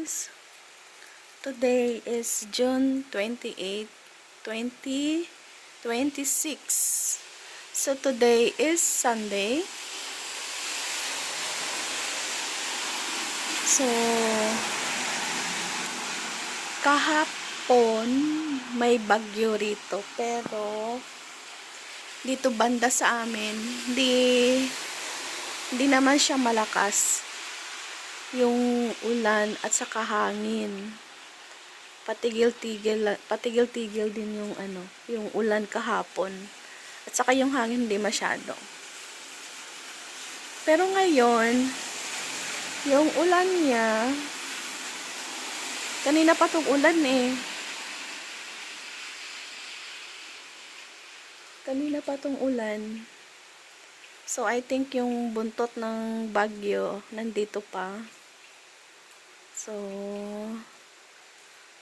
guys. Today is June 28, 2026. So today is Sunday. So kahapon may bagyo rito, pero dito banda sa amin hindi naman siya malakas yung ulan at saka hangin. Patigil-tigil din yung yung ulan kahapon. At saka yung hangin hindi masyado. Pero ngayon, yung ulan niya, kanina pa tong ulan eh. Kanina pa tong ulan. So I think yung buntot ng bagyo nandito pa. So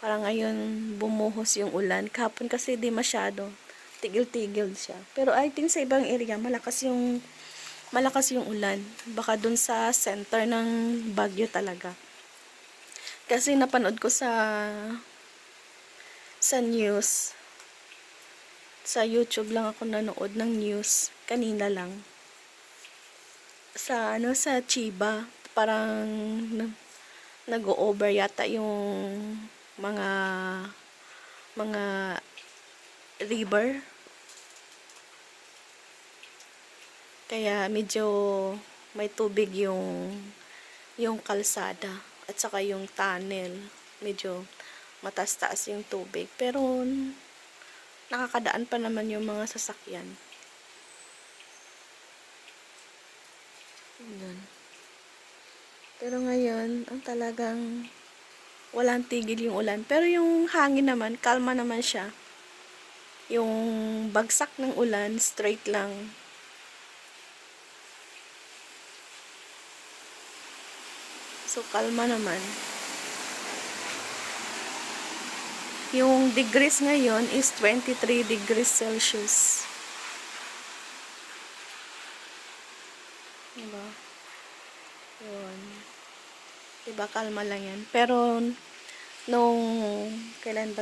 parang ngayon bumuhos yung ulan. Kahapon kasi di masyado. Tigil-tigil siya. Pero I think sa ibang area malakas yung ulan. Baka dun sa center ng bagyo talaga. Kasi napanood ko sa news. Sa YouTube lang ako nanood ng news kanina lang. Sa Chiba, parang nag-o-over yata yung mga river. Kaya medyo may tubig yung kalsada at saka yung tunnel. Medyo mataas-taas yung tubig. Pero nakakadaan pa naman yung mga sasakyan. Yun. Pero ngayon, ang talagang walang tigil yung ulan. Pero yung hangin naman, kalma naman siya. Yung bagsak ng ulan, straight lang. So, kalma naman. Yung degrees ngayon is 23 degrees Celsius. Diba? Yun. Diba, kalma lang yan. Pero, kailan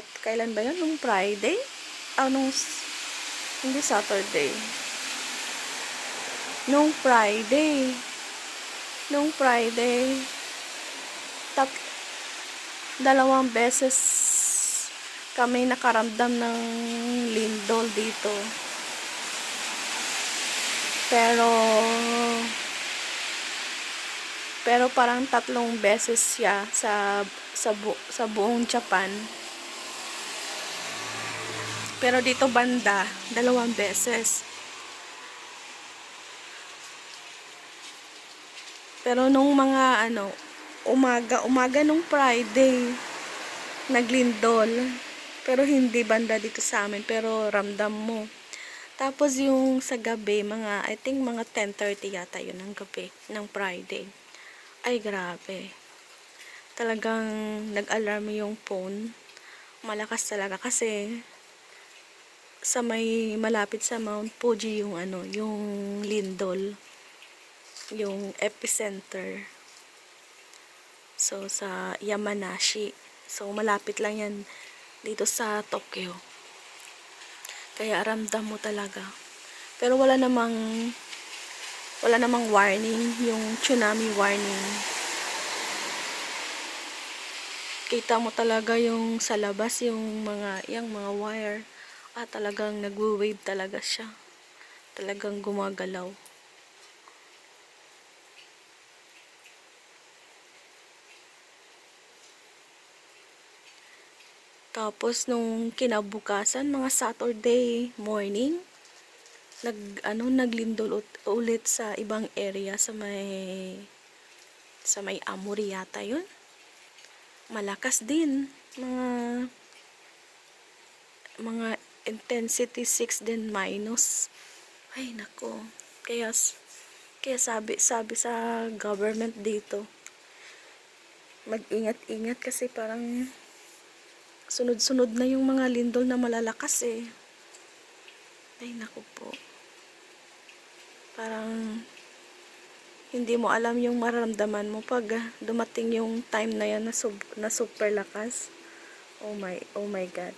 ba yun? Nung Friday? Hindi Saturday. Nung Friday, dalawang beses kami nakaramdam ng lindol dito. Pero parang 3 beses siya sa buong Japan. Pero dito banda, 2 beses. Pero nung mga umaga nung Friday, naglindol. Pero hindi banda dito sa amin, pero ramdam mo. Tapos yung sa gabi, I think mga 10:30 yata yun ng gabi, ng Friday. Ay, grabe. Talagang nag-alarm yung phone. Malakas talaga kasi sa malapit sa Mount Fuji yung yung lindol. Yung epicenter. So, sa Yamanashi. So, malapit lang yan dito sa Tokyo. Kaya ramdam mo talaga. Pero wala namang warning, yung tsunami warning. Kita mo talaga yung sa labas, yung mga wire. Talagang nagwo-wave talaga siya. Talagang gumagalaw. Tapos nung kinabukasan, mga Saturday morning, naglindol ulit sa ibang area sa may Amuri yata yun. Malakas din. Mga intensity 6 din minus. Ay nako. Kaya sabi sa government dito, mag-ingat-ingat kasi parang sunod-sunod na yung mga lindol na malalakas eh. Ay naku po. Parang Hindi mo alam yung mararamdaman mo pag dumating yung time na yan na super lakas. Oh my God.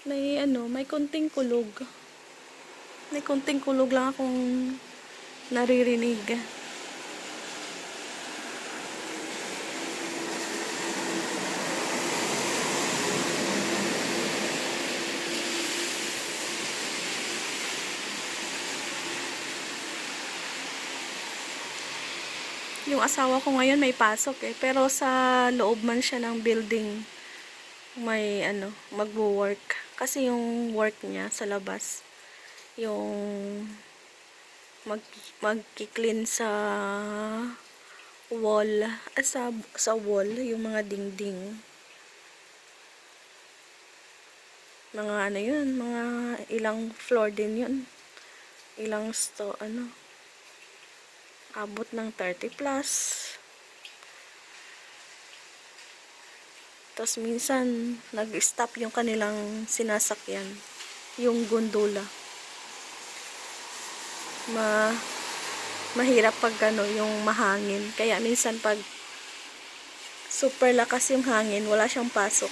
May konting kulog. May konting kulog lang akong naririnig. Yung asawa ko ngayon may pasok pero sa loob man siya ng building may magwo-work. Kasi yung work niya sa labas, yung magki-clean sa wall, sa wall, yung mga dingding. Mga yun, mga ilang floor din yun. Ilang abot ng 30 plus. Tapos minsan, nag-stop yung kanilang sinasakyan. Yung gondola. Mahirap pag yung mahangin. Kaya minsan pag super lakas yung hangin, wala siyang pasok.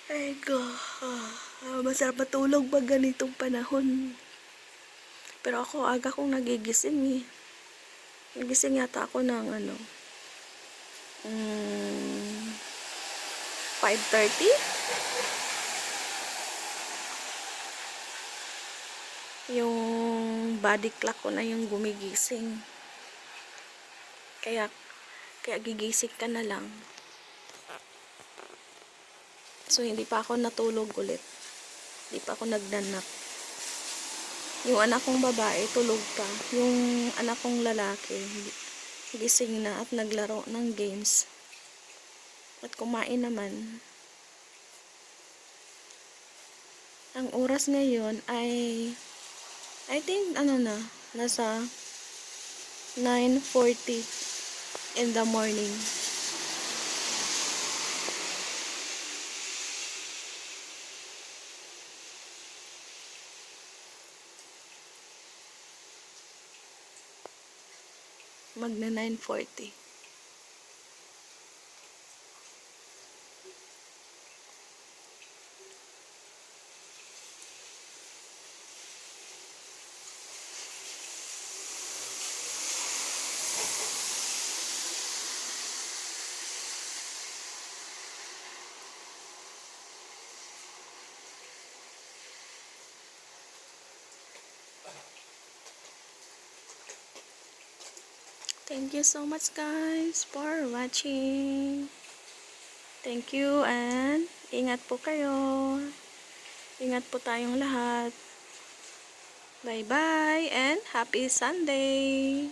Ay ko, masarap matulog pag ganitong panahon. Pero ako, aga kong nagigising Nagising yata ako ng 5:30? Yung body clock ko na yung gumigising. Kaya gigising ka na lang. So, hindi pa ako natulog ulit. Hindi pa ako nagnanak. Yung anak kong babae, tulog pa. Yung anak kong lalaki, gising na at naglaro ng games. At kumain naman. Ang oras ngayon ay, I think, nasa 9:40 in the morning. Magna 9:40. Thank you so much guys for watching. Thank you and ingat po kayo. Ingat po tayong lahat. Bye bye and happy Sunday.